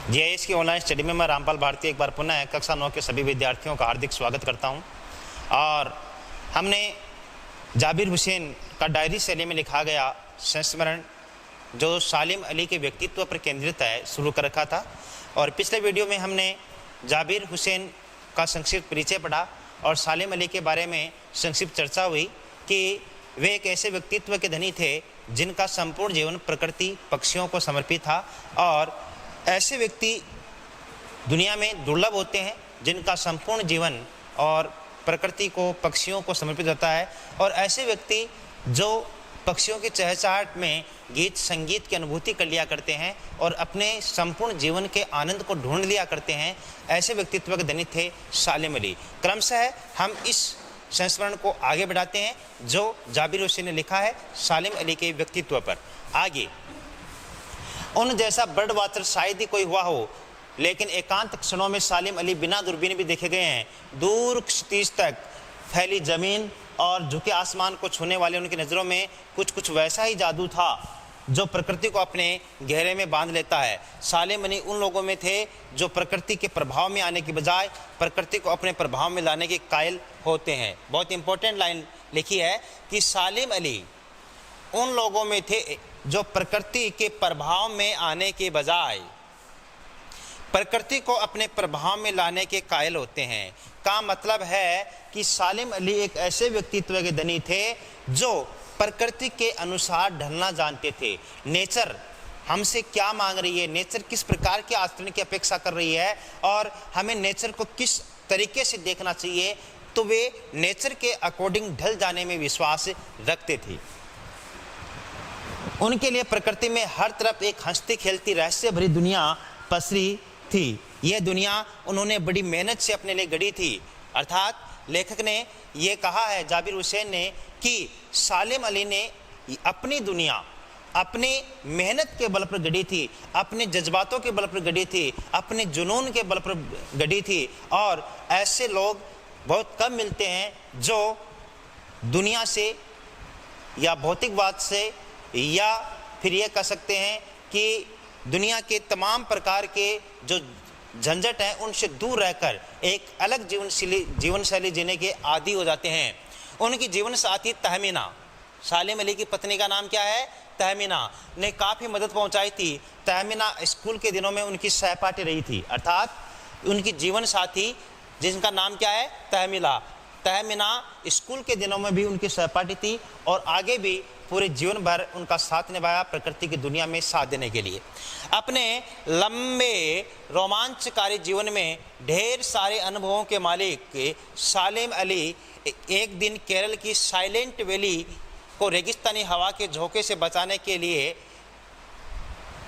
GIS की online study में मैं रामपाल भारती एक बार पुनः कक्षा 9 के सभी विद्यार्थियों का हार्दिक स्वागत करता हूं। और हमने जाबिर हुसैन का डायरी शैली में लिखा गया संस्मरण जो सालिम अली के व्यक्तित्व पर केंद्रित है शुरू कर रखा था। और पिछले वीडियो में हमने जाबिर हुसैन का संक्षिप्त परिचय पढ़ा और सालिम अली के बारे में संक्षिप्त चर्चा हुई कि वे एक ऐसे व्यक्तित्व के धनी थे जिनका संपूर्ण जीवन प्रकृति पक्षियों को समर्पित था। और ऐसे व्यक्ति दुनिया में दुर्लभ होते हैं जिनका संपूर्ण जीवन और प्रकृति को पक्षियों को समर्पित होता है। और ऐसे व्यक्ति जो पक्षियों की चहचहाहट में गीत संगीत की अनुभूति कर लिया करते हैं और अपने संपूर्ण जीवन के आनंद को ढूंढ लिया करते हैं, ऐसे व्यक्तित्व के धनी थे सालिम अली। क्रमशः हम इस संस्मरण को आगे बढ़ाते हैं जो जाबिर हुसैन ने लिखा है सालिम अली के व्यक्तित्व पर। आगे उन जैसा बर्ड वाचर शायद ही कोई हुआ हो, लेकिन एकांत क्षणों में सालिम अली बिना दूरबीन भी देखे गए हैं। दूर क्षितिज तक फैली जमीन और झुके आसमान को छूने वाले उनकी नज़रों में कुछ वैसा ही जादू था जो प्रकृति को अपने घेरे में बांध लेता है। सालिम अली उन लोगों में थे जो प्रकृति के प्रभाव में आने की बजाय प्रकृति को अपने प्रभाव में लाने के कायल होते हैं। बहुत इंपॉर्टेंट लाइन लिखी है कि सालिम अली उन लोगों में थे जो प्रकृति के प्रभाव में आने के बजाय प्रकृति को अपने प्रभाव में लाने के कायल होते हैं। का मतलब है कि सालिम अली एक ऐसे व्यक्तित्व के धनी थे जो प्रकृति के अनुसार ढलना जानते थे। नेचर हमसे क्या मांग रही है, नेचर किस प्रकार के आचरण की अपेक्षा कर रही है और हमें नेचर को किस तरीके से देखना चाहिए, तो वे नेचर के अकॉर्डिंग ढल जाने में विश्वास रखते थे। उनके लिए प्रकृति में हर तरफ एक हंसती खेलती रहस्य भरी दुनिया पसरी थी। यह दुनिया उन्होंने बड़ी मेहनत से अपने लिए गढ़ी थी। अर्थात लेखक ने यह कहा है, जाबिर हुसैन ने, कि सालिम अली ने अपनी दुनिया अपनी मेहनत के बल पर गढ़ी थी, अपने जज्बातों के बल पर गढ़ी थी, अपने जुनून के बल पर गढ़ी थी। और ऐसे लोग बहुत कम मिलते हैं जो दुनिया से या भौतिकवाद से या फिर ये कह सकते हैं कि दुनिया के तमाम प्रकार के जो झंझट हैं उनसे दूर रहकर एक अलग जीवन शैली जीने के आदी हो जाते हैं। उनकी जीवन साथी तहमीना, सालिम अली की पत्नी का नाम क्या है, तहमीना, ने काफ़ी मदद पहुंचाई थी। तहमीना स्कूल के दिनों में उनकी सहपाठी रही थी। अर्थात उनकी जीवन साथी जिनका नाम क्या है, तहमीना स्कूल के दिनों में भी उनकी सहपाठी थी और आगे भी पूरे जीवन भर उनका साथ निभाया प्रकृति की दुनिया में साथ देने के लिए। अपने लंबे रोमांचकारी जीवन में ढेर सारे अनुभवों के मालिक सालिम अली एक दिन केरल की साइलेंट वैली को रेगिस्तानी हवा के झोंके से बचाने के लिए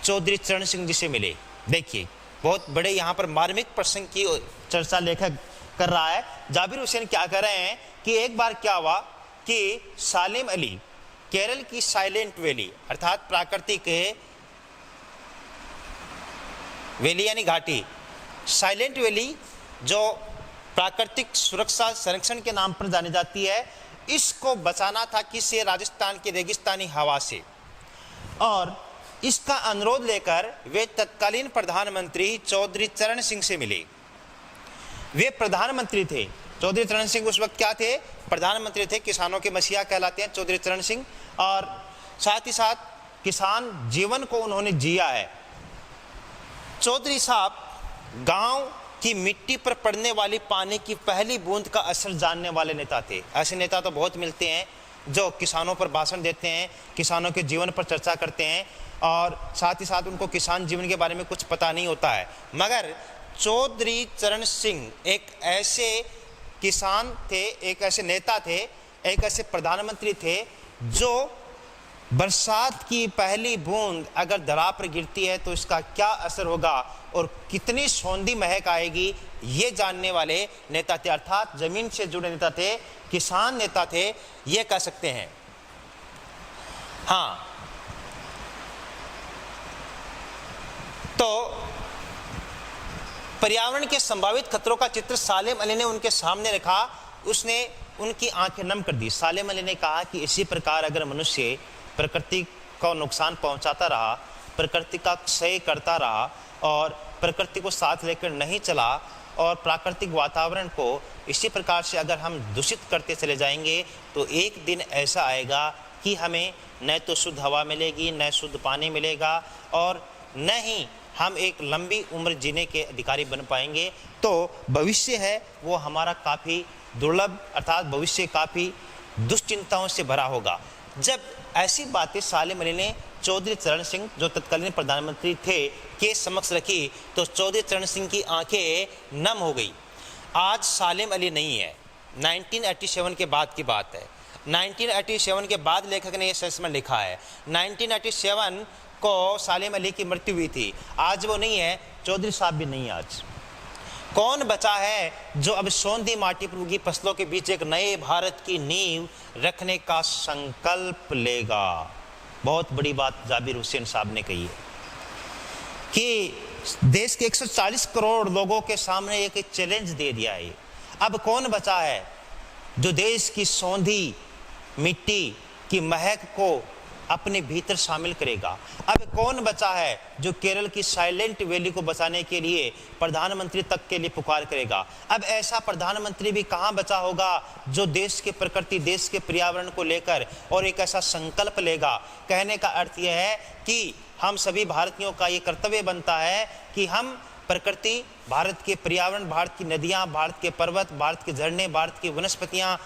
चौधरी चरण सिंह जी से मिले। देखिए बहुत बड़े यहाँ पर मार्मिक प्रसंग की चर्चा लेखक कर रहा है। जाबिर हुसैन क्या कर रहे हैं कि एक बार क्या हुआ कि सालिम अली केरल की साइलेंट वैली अर्थात प्राकृतिक वैली यानी घाटी, साइलेंट वैली जो प्राकृतिक सुरक्षा संरक्षण के नाम पर जानी जाती है, इसको बचाना था किससे, राजस्थान की रेगिस्तानी हवा से। और इसका अनुरोध लेकर वे तत्कालीन प्रधानमंत्री चौधरी चरण सिंह से मिले। वे प्रधानमंत्री थे, चौधरी चरण सिंह उस वक्त क्या थे, प्रधानमंत्री थे, किसानों के मसीहा कहलाते हैं चौधरी चरण सिंह। और साथ ही साथ किसान जीवन को उन्होंने जिया है। चौधरी साहब गांव की मिट्टी पर पड़ने वाली पानी की पहली बूंद का असर जानने वाले नेता थे। ऐसे नेता तो बहुत मिलते हैं जो किसानों पर भाषण देते हैं, किसानों के जीवन पर चर्चा करते हैं और साथ ही साथ उनको किसान जीवन के बारे में कुछ पता नहीं होता है। मगर चौधरी चरण सिंह एक ऐसे किसान थे, एक ऐसे नेता थे, एक ऐसे प्रधानमंत्री थे जो बरसात की पहली बूंद अगर दरा पर गिरती है तो इसका क्या असर होगा और कितनी सौंधी महक आएगी, ये जानने वाले नेता थे। अर्थात जमीन से जुड़े नेता थे, किसान नेता थे, ये कह सकते हैं। हाँ, तो पर्यावरण के संभावित खतरों का चित्र सालिम अली ने उनके सामने रखा। उसने उनकी आंखें नम कर दी। सालिम अली ने कहा कि इसी प्रकार अगर मनुष्य प्रकृति को नुकसान पहुंचाता रहा प्रकृति का क्षय करता रहा और प्रकृति को साथ लेकर नहीं चला और प्राकृतिक वातावरण को इसी प्रकार से अगर हम दूषित करते चले जाएंगे तो एक दिन ऐसा आएगा कि हमें न तो शुद्ध हवा मिलेगी, न शुद्ध पानी मिलेगा और न ही हम एक लंबी उम्र जीने के अधिकारी बन पाएंगे। तो भविष्य है वो हमारा काफ़ी दुर्लभ अर्थात भविष्य काफ़ी दुश्चिंताओं से भरा होगा। जब ऐसी बातें सालेम अली ने चौधरी चरण सिंह जो तत्कालीन प्रधानमंत्री थे के समक्ष रखी तो चौधरी चरण सिंह की आंखें नम हो गई। आज सालेम अली नहीं है, 1987 के बाद की बात है। 1987 के बाद लेखक ने यह संस्मरण लिखा है। 1987 को सालेम अली की मृत्यु हुई थी, आज वो नहीं है, चौधरी साहब भी नहीं है। आज कौन बचा है जो अब सोंधी माटी पर उगी फसलों के बीच एक नए भारत की नींव रखने का संकल्प लेगा? बहुत बड़ी बात जाबिर हुसैन साहब ने कही है कि देश के 140 करोड़ लोगों के सामने एक चैलेंज दे दिया है। अब कौन बचा है जो देश की सौंधी मिट्टी की महक को अपने भीतर शामिल करेगा? अब कौन बचा है जो केरल की साइलेंट वैली को बचाने के लिए प्रधानमंत्री तक के लिए पुकार करेगा? अब ऐसा प्रधानमंत्री भी कहाँ बचा होगा जो देश के प्रकृति, देश के पर्यावरण को लेकर और एक ऐसा संकल्प लेगा? कहने का अर्थ यह है कि हम सभी भारतीयों का ये कर्तव्य बनता है कि हम प्रकृति, भारत के पर्यावरण, भारत की नदियाँ, भारत के पर्वत, भारत के झरने, भारत की वनस्पतियाँ,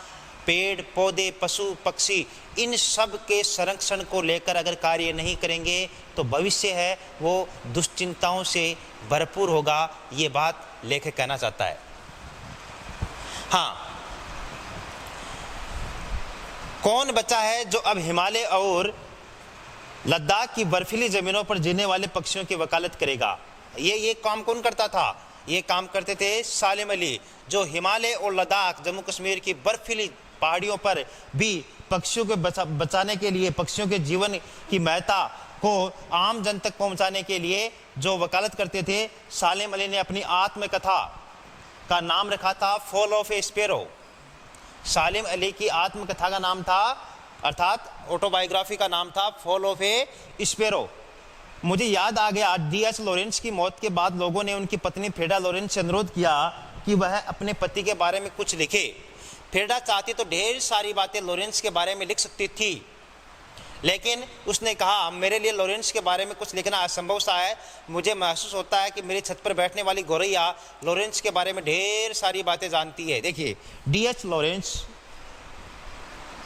पेड़ पौधे, पशु पक्षी, इन सब के संरक्षण को लेकर अगर कार्य नहीं करेंगे तो भविष्य है वो दुश्चिंताओं से भरपूर होगा। ये बात लेखक कहना चाहता है। हाँ, कौन बचा है जो अब हिमालय और लद्दाख की बर्फीली जमीनों पर जीने वाले पक्षियों की वकालत करेगा? ये काम कौन करता था? ये काम करते थे सालेम अली, जो हिमालय और लद्दाख, जम्मू कश्मीर की बर्फीली पहाड़ियों पर भी पक्षियों को बचाने के लिए, पक्षियों के जीवन की महत्ता को आम जन तक पहुंचाने के लिए जो वकालत करते थे। सालेम अली ने अपनी आत्मकथा का नाम रखा था fall of A sparrow. Salem Ali की आत्मकथा का नाम था अर्थात ऑटोबायोग्राफी का नाम था फॉल ऑफ ए स्पैरो। मुझे याद आ गया D.H. लॉरेंस की मौत के बाद लोगों ने उनकी पत्नी फ्रेडा लॉरेंस से अनुरोध किया कि वह अपने पति के बारे में कुछ लिखे। फ्रेडा चाहती तो ढेर सारी बातें लॉरेंस के बारे में लिख सकती थी, लेकिन उसने कहा मेरे लिए लॉरेंस के बारे में कुछ लिखना असंभव सा है। मुझे महसूस होता है कि मेरी छत पर बैठने वाली गौरैया लॉरेंस के बारे में ढेर सारी बातें जानती है। देखिए, D.H. लॉरेंस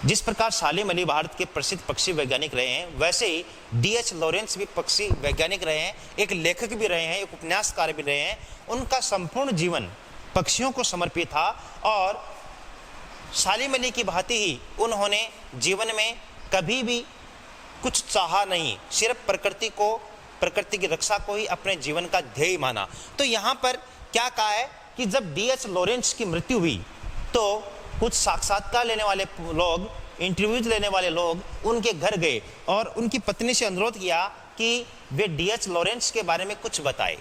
जिस प्रकार सालेम अली भारत के प्रसिद्ध पक्षी वैज्ञानिक रहे हैं, वैसे ही D.H. लॉरेंस भी पक्षी वैज्ञानिक रहे हैं, एक लेखक भी रहे हैं, एक उपन्यासकार भी रहे हैं। उनका संपूर्ण जीवन पक्षियों को समर्पित था और सालेम अली की भांति ही उन्होंने जीवन में कभी भी कुछ चाहा नहीं, सिर्फ प्रकृति की रक्षा को ही अपने जीवन का ध्येय माना। तो यहाँ पर क्या कहा है कि जब D.H. लॉरेंस की मृत्यु हुई तो कुछ साक्षात्कार लेने वाले लोग, इंटरव्यूज लेने वाले लोग उनके घर गए और उनकी पत्नी से अनुरोध किया कि वे D.H. लॉरेंस के बारे में कुछ बताए।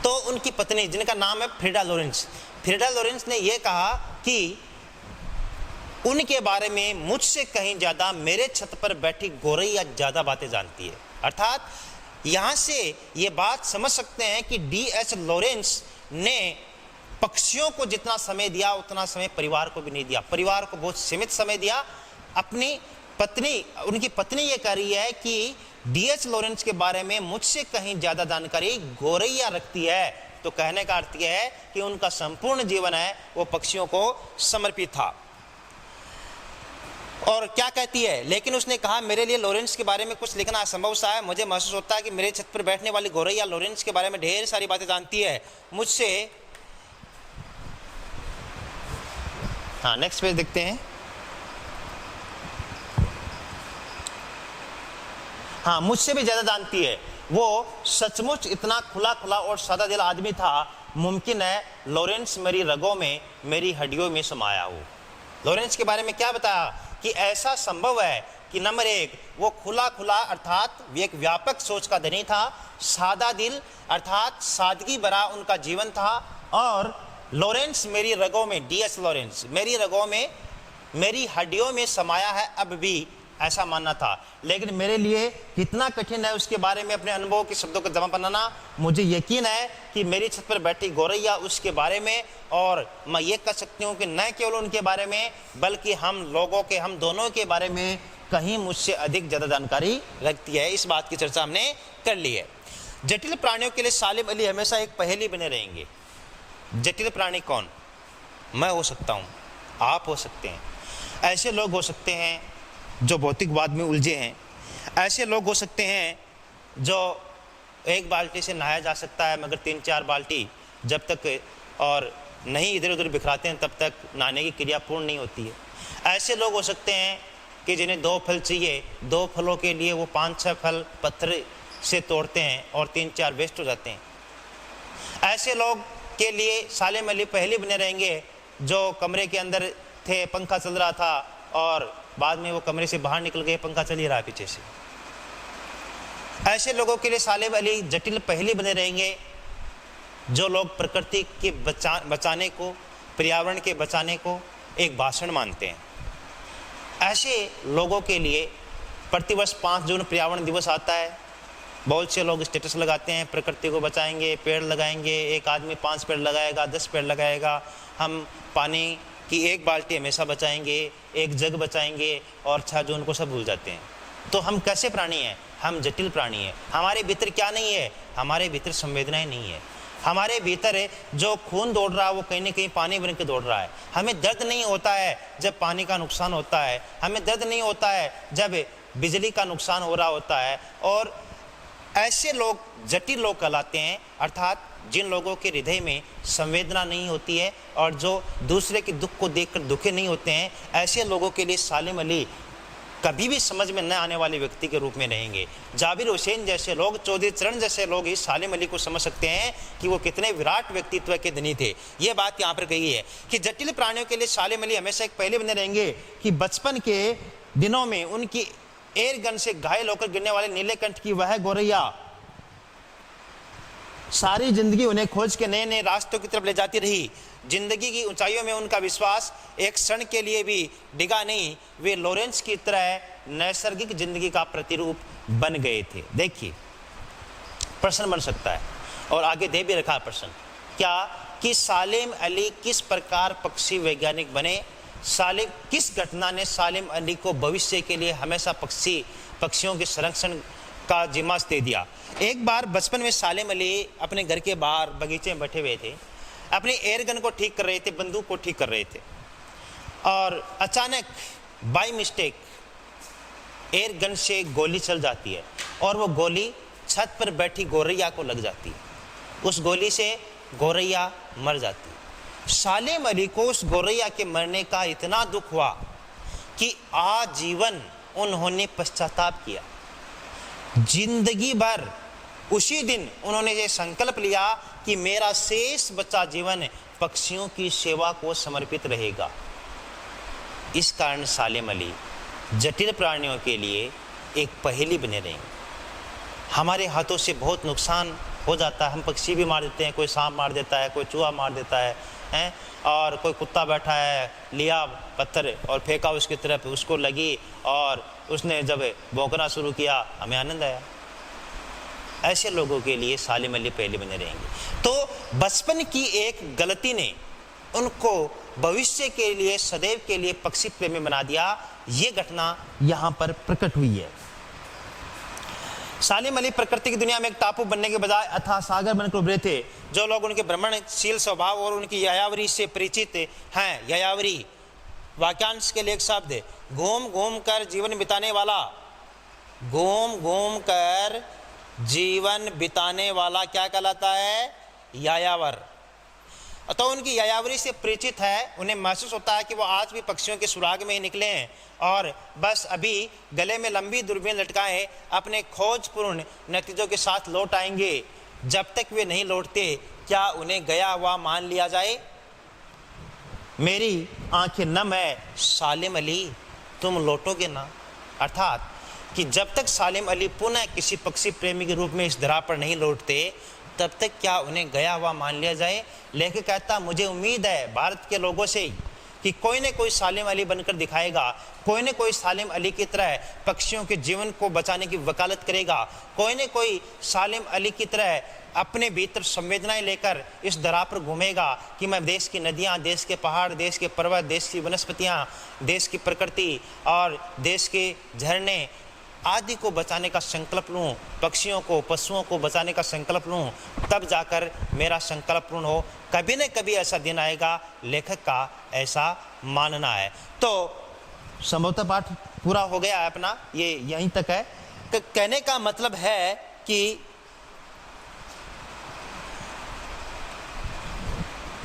तो उनकी पत्नी, जिनका नाम है फ्रेडा लॉरेंस ने यह कहा कि उनके बारे में मुझसे कहीं ज़्यादा मेरे छत पर बैठी गौरैया ज़्यादा बातें जानती है। अर्थात यहाँ से ये बात समझ सकते हैं कि D.H. लॉरेंस ने पक्षियों को जितना समय दिया उतना समय परिवार को भी नहीं दिया, परिवार को बहुत सीमित समय दिया। अपनी पत्नी, उनकी पत्नी ये कह रही है कि D.H. लॉरेंस के बारे में मुझसे कहीं ज़्यादा जानकारी गौरैया रखती है। तो कहने का अर्थ यह है कि उनका संपूर्ण जीवन है वो पक्षियों को समर्पित था। और क्या कहती है, लेकिन उसने कहा मेरे लिए लॉरेंस के बारे में कुछ लिखना असंभव सा है। मुझे महसूस होता है कि मेरे छत पर बैठने वाली गौरैया लॉरेंस के बारे में ढेर सारी बातें जानती है मुझसे। हाँ, नेक्स्ट पेज देखते हैं। हाँ, मुझसे भी ज्यादा जानती है। वो सचमुच इतना खुला और सादा दिल आदमी था, मुमकिन है लॉरेंस मेरी रगों में, मेरी हड्डियों में समाया हो। लॉरेंस के बारे में क्या बताया कि ऐसा संभव है कि नंबर एक, वो खुला अर्थात एक व्यापक सोच का धनी था, सादा दिल अर्थात सादगी भरा उनका जीवन था। और लॉरेंस मेरी रगों में, D.H. लॉरेंस मेरी रगों में, मेरी हड्डियों में समाया है अब भी, ऐसा मानना था। लेकिन मेरे लिए कितना कठिन है उसके बारे में अपने अनुभव के शब्दों को जमा बनाना। मुझे यकीन है कि मेरी छत पर बैठी गौरैया उसके बारे में, और मैं ये कह सकती हूँ कि न केवल उनके बारे में बल्कि हम लोगों के, हम दोनों के बारे में कहीं मुझसे अधिक ज़्यादा जानकारी रखती है। इस बात की चर्चा हमने कर ली है। जटिल प्राणियों के लिए सालिम अली हमेशा एक पहेली बने रहेंगे। जटिल प्राणी कौन? मैं हो सकता हूँ, आप हो सकते हैं, ऐसे लोग हो सकते हैं जो भौतिकवाद में उलझे हैं, ऐसे लोग हो सकते हैं जो एक बाल्टी से नहाया जा सकता है मगर 3-4 बाल्टी जब तक और नहीं इधर उधर बिखराते हैं तब तक नहाने की क्रिया पूर्ण नहीं होती है। ऐसे लोग हो सकते हैं कि जिन्हें 2 फल चाहिए, 2 फलों के लिए वो 5-6 फल पत्थर से तोड़ते हैं और 3-4 वेस्ट हो जाते हैं। ऐसे लोग के लिए सालिम अली पहले बने रहेंगे जो कमरे के अंदर थे, पंखा चल रहा था और बाद में वो कमरे से बाहर निकल गए, पंखा चल ही रहा है पीछे से। ऐसे लोगों के लिए सालिम अली जटिल पहेली बने रहेंगे जो लोग प्रकृति के बचाने को, पर्यावरण के बचाने को एक भाषण मानते हैं। ऐसे लोगों के लिए प्रतिवर्ष 5 जून पर्यावरण दिवस आता है। बहुत से लोग स्टेटस लगाते हैं, प्रकृति को बचाएंगे, पेड़ लगाएंगे, एक आदमी 5 पेड़ लगाएगा, 10 पेड़ लगाएगा, हम पानी की 1 बाल्टी हमेशा बचाएंगे, 1 जग बचाएंगे, और 6 जून को सब भूल जाते हैं। तो हम कैसे प्राणी हैं? हम जटिल प्राणी हैं। हमारे भीतर क्या नहीं है? हमारे भीतर संवेदनाएं नहीं है। हमारे भीतर जो खून दौड़ रहा है वो कहीं ना कहीं पानी बन के दौड़ रहा है। हमें दर्द नहीं होता है जब पानी का नुकसान होता है, हमें दर्द नहीं होता है जब बिजली का नुकसान हो रहा होता है। और ऐसे लोग जटिल लोग कहलाते हैं, अर्थात जिन लोगों के हृदय में संवेदना नहीं होती है और जो दूसरे के दुख को देखकर दुखी नहीं होते हैं। ऐसे लोगों के लिए सालिम अली कभी भी समझ में न आने वाले व्यक्ति के रूप में रहेंगे। जाबिर हुसैन जैसे लोग, चौधरी चरण जैसे लोग इस सालिम अली को समझ सकते हैं कि वो कितने विराट व्यक्तित्व के धनी थे। ये बात यहाँ पर कही है कि जटिल प्राणियों के लिए सालिम अली हमेशा एक पहले बने रहेंगे कि बचपन के दिनों में उनकी एयर गन से घायल होकर गिरने वाले नीलकंठ की वह गौरैया सारी जिंदगी उन्हें खोज के नए नए रास्तों की तरफ ले जाती रही। जिंदगी की ऊंचाइयों में उनका विश्वास एक क्षण के लिए भी डिगा नहीं। वे लॉरेंस की तरह नैसर्गिक जिंदगी का प्रतिरूप बन गए थे। देखिए, प्रश्न बन सकता है और आगे दे भी रखा प्रश्न, क्या कि सालिम अली किस प्रकार पक्षी वैज्ञानिक बने? किस घटना ने सालिम अली को भविष्य के लिए हमेशा पक्षियों के संरक्षण का जिम्मा दे दिया? एक बार बचपन में सालिम अली अपने घर के बाहर बगीचे में बैठे हुए थे, अपनी एयर गन को ठीक कर रहे थे, बंदूक को ठीक कर रहे थे, और अचानक बाय मिस्टेक एयर गन से गोली चल जाती है और वो गोली छत पर बैठी गौरैया को लग जाती है। उस गोली से गौरैया मर जाती है। सालिम अली को उस गौरैया के मरने का इतना दुख हुआ कि आजीवन उन्होंने पश्चाताप किया। जिंदगी भर उसी दिन उन्होंने ये संकल्प लिया कि मेरा शेष बचा जीवन पक्षियों की सेवा को समर्पित रहेगा। इस कारण सालिम अली जटिल प्राणियों के लिए एक पहेली बने रहेंगे। हमारे हाथों से बहुत नुकसान हो जाता है, हम पक्षी भी मार देते हैं, कोई सांप मार देता है, कोई चूहा मार देता है, और कोई कुत्ता बैठा है, लिया पत्थर और फेंका उसकी तरफ, उसको लगी और उसने जब भौंकना शुरू किया, हमें आनंद आया। ऐसे लोगों के लिए सालिम अली पहले बने रहेंगे। तो बचपन की एक गलती ने उनको भविष्य के लिए सदैव के लिए पक्षी प्रेमी बना दिया। ये घटना यहाँ पर प्रकट हुई है। सालिम अली प्रकृति की दुनिया में एक टापू बनने के बजाय अथाह सागर बनकर उभरे थे। जो लोग उनके भ्रमणशील स्वभाव और उनकी यायावरी से परिचित हैं, यायावरी वाक्यांश के लिए एक शब्द, घूम घूम कर जीवन बिताने वाला, घूम घूम कर जीवन बिताने वाला क्या कहलाता है? यायावर। तो उनकी यायावरी से परिचित है, उन्हें महसूस होता है कि वो आज भी पक्षियों के सुराग में ही निकले हैं और बस अभी गले में लंबी दूरबीन लटकाए अपने खोजपूर्ण नतीजों के साथ लौट आएंगे। जब तक वे नहीं लौटते क्या उन्हें गया हुआ मान लिया जाए? मेरी आंखें नम है सालिम अली, तुम लौटोगे ना। अर्थात कि जब तक सालिम अली पुनः किसी पक्षी प्रेमी के रूप में इस धरा पर नहीं लौटते तब तक क्या उन्हें गया हुआ मान लिया जाए? लेखक कहता मुझे उम्मीद है भारत के लोगों से कि कोई न कोई सालिम अली बनकर दिखाएगा, कोई न कोई सालिम अली की तरह पक्षियों के जीवन को बचाने की वकालत करेगा, कोई न कोई सालिम अली की तरह अपने भीतर संवेदनाएं लेकर इस दरा पर घूमेगा कि मैं देश की नदियां, देश के पहाड़, देश के पर्वत, देश की वनस्पतियां, देश की प्रकृति और देश के झरने आदि को बचाने का संकल्प लूं, पक्षियों को, पशुओं को बचाने का संकल्प लूं, तब जाकर मेरा संकल्प पूर्ण हो। कभी न कभी ऐसा दिन आएगा, लेखक का ऐसा मानना है। तो संभवतः पाठ पूरा हो गया है अपना, ये यहीं तक है। तो कहने का मतलब है कि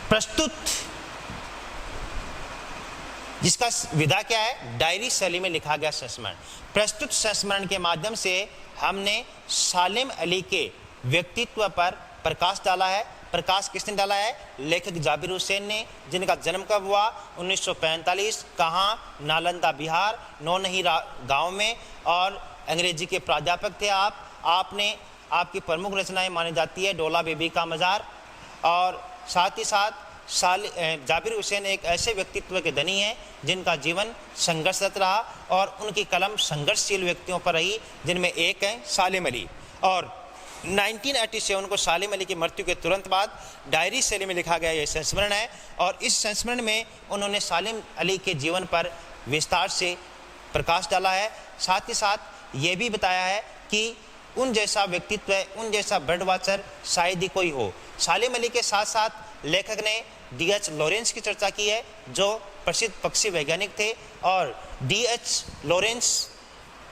प्रस्तुत, जिसका विधा क्या है, डायरी शैली में लिखा गया संस्मरण। प्रस्तुत संस्मरण के माध्यम से हमने सालिम अली के व्यक्तित्व पर प्रकाश डाला है। प्रकाश किसने डाला है? लेखक जाबिर हुसैन ने, जिनका जन्म कब हुआ? 1945। कहाँ? नालंदा, बिहार, नौनही गांव में, और अंग्रेजी के प्राध्यापक थे आप। आपने, आपकी प्रमुख रचनाएं मानी जाती है डोला बेबी का मज़ार, और साथ ही साथ जाबिर हुसैन एक ऐसे व्यक्तित्व के धनी हैं जिनका जीवन संघर्षरत रहा और उनकी कलम संघर्षशील व्यक्तियों पर रही, जिनमें एक हैं सालिम अली। और 1987 को सालिम अली की मृत्यु के तुरंत बाद डायरी शैली में लिखा गया यह संस्मरण है, और इस संस्मरण में उन्होंने सालिम अली के जीवन पर विस्तार से प्रकाश डाला है। साथ ही साथ ये भी बताया है कि उन जैसा व्यक्तित्व, उन जैसा बर्ड वॉचर शायद ही कोई हो। सालिम अली के साथ साथ लेखक ने D.H. लॉरेंस की चर्चा की है, जो प्रसिद्ध पक्षी वैज्ञानिक थे, और D.H. लॉरेंस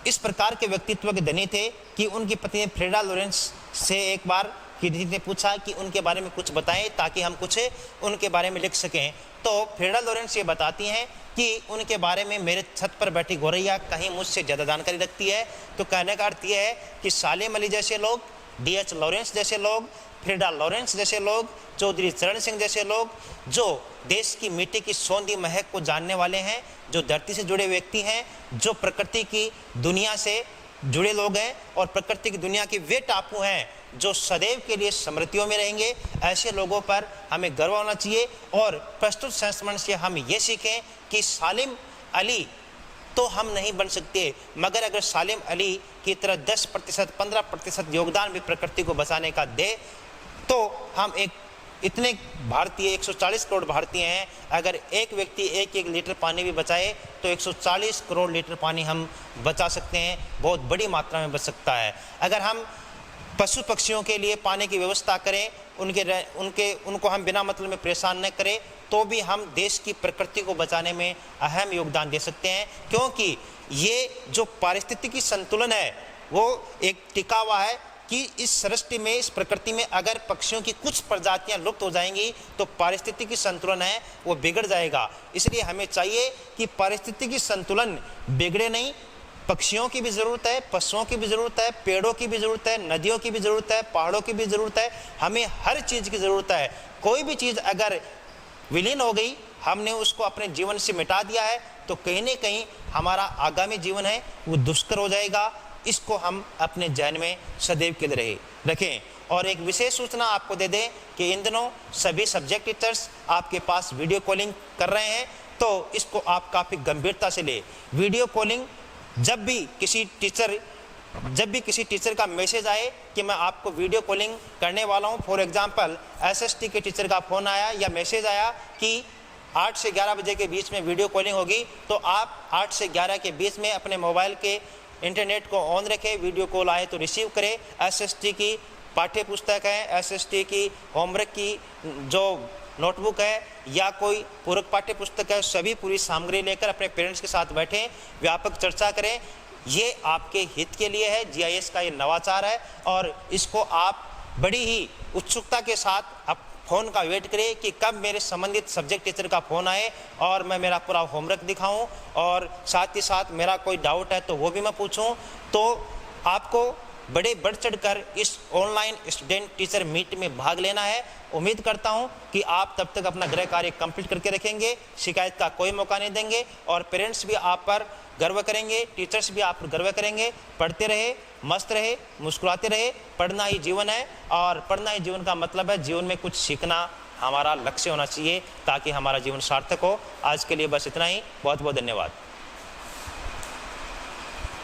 इस प्रकार के व्यक्तित्व के धनी थे कि उनकी पत्नी फ्रेडा लॉरेंस से एक बार किसी ने पूछा कि उनके बारे में कुछ बताएं ताकि हम कुछ उनके बारे में लिख सकें। तो फ्रेडा लॉरेंस ये बताती हैं कि उनके बारे में, मेरे छत पर बैठी गौरैया कहीं मुझसे ज़्यादा जानकारी रखती है। तो कहने का अर्थ यह है कि सालिम अली जैसे लोग, D.H. लॉरेंस जैसे लोग, फ्रेडा लॉरेंस जैसे लोग, चौधरी चरण सिंह जैसे लोग, जो देश की मिट्टी की सौंधी महक को जानने वाले हैं, जो धरती से जुड़े व्यक्ति हैं, जो प्रकृति की दुनिया से जुड़े लोग हैं, और प्रकृति की दुनिया के वे टापू हैं जो सदैव के लिए स्मृतियों में रहेंगे, ऐसे लोगों पर हमें गर्व होना चाहिए। और प्रस्तुत संस्मरण से हम ये सीखें कि सालिम अली तो हम नहीं बन सकते, मगर अगर सालिम अली की तरह 10%, 15% योगदान भी प्रकृति को बचाने का दे, तो हम एक इतने भारतीय, 140 करोड़ भारतीय हैं, अगर एक व्यक्ति एक लीटर पानी भी बचाए तो 140 करोड़ लीटर पानी हम बचा सकते हैं, बहुत बड़ी मात्रा में बच सकता है। अगर हम पशु पक्षियों के लिए पानी की व्यवस्था करें, उनको हम बिना मतलब में परेशान न करें, तो भी हम देश की प्रकृति को बचाने में अहम योगदान दे सकते हैं। क्योंकि ये जो पारिस्थितिकी संतुलन है वो एक टिका हुआ है कि इस सृष्टि में, इस प्रकृति में अगर पक्षियों की कुछ प्रजातियां लुप्त हो जाएंगी तो पारिस्थितिकी संतुलन है वो बिगड़ जाएगा। इसलिए हमें चाहिए कि पारिस्थितिकी संतुलन बिगड़े नहीं। पक्षियों की भी ज़रूरत है, पशुओं की भी ज़रूरत है, पेड़ों की भी ज़रूरत है, नदियों की भी ज़रूरत है, पहाड़ों की भी ज़रूरत है, हमें हर चीज़ की ज़रूरत है। कोई भी चीज़ अगर विलीन हो गई, हमने उसको अपने जीवन से मिटा दिया है, तो कहीं न कहीं हमारा आगामी जीवन है वो दुष्कर हो जाएगा। इसको हम अपने जहन में सदैव के लिए रखें। और एक विशेष सूचना आपको दे दें कि इन दिनों सभी सब्जेक्ट टीचर्स आपके पास वीडियो कॉलिंग कर रहे हैं, तो इसको आप काफ़ी गंभीरता से लें। वीडियो कॉलिंग जब भी किसी टीचर का मैसेज आए कि मैं आपको वीडियो कॉलिंग करने वाला हूं, फॉर एग्जांपल SST के टीचर का फ़ोन आया या मैसेज आया कि 8 से 11 बजे के बीच में वीडियो कॉलिंग होगी, तो आप 8 से 11 के बीच में अपने मोबाइल के इंटरनेट को ऑन रखें, वीडियो कॉल आए तो रिसीव करें। SST की पाठ्य पुस्तक है, SST की होमवर्क की जो नोटबुक है या कोई पूरक पाठ्य पुस्तक है, सभी पूरी सामग्री लेकर अपने पेरेंट्स के साथ बैठें, व्यापक चर्चा करें। ये आपके हित के लिए है। GIS का ये नवाचार है और इसको आप बड़ी ही उत्सुकता के साथ अब फ़ोन का वेट करें कि कब मेरे संबंधित सब्जेक्ट टीचर का फ़ोन आए और मैं मेरा पूरा होमवर्क दिखाऊं, और साथ ही साथ मेरा कोई डाउट है तो वो भी मैं पूछूं। तो आपको बड़े बढ़ चढ़कर इस ऑनलाइन स्टूडेंट टीचर मीट में भाग लेना है। उम्मीद करता हूं कि आप तब तक अपना गृह कार्य कंप्लीट करके रखेंगे, शिकायत का कोई मौका नहीं देंगे, और पेरेंट्स भी आप पर गर्व करेंगे, टीचर्स भी आप पर गर्व करेंगे। पढ़ते रहे, मस्त रहे, मुस्कुराते रहे। पढ़ना ही जीवन है, और पढ़ना ही जीवन का मतलब है जीवन में कुछ सीखना हमारा लक्ष्य होना चाहिए ताकि हमारा जीवन सार्थक हो। आज के लिए बस इतना ही। बहुत बहुत धन्यवाद।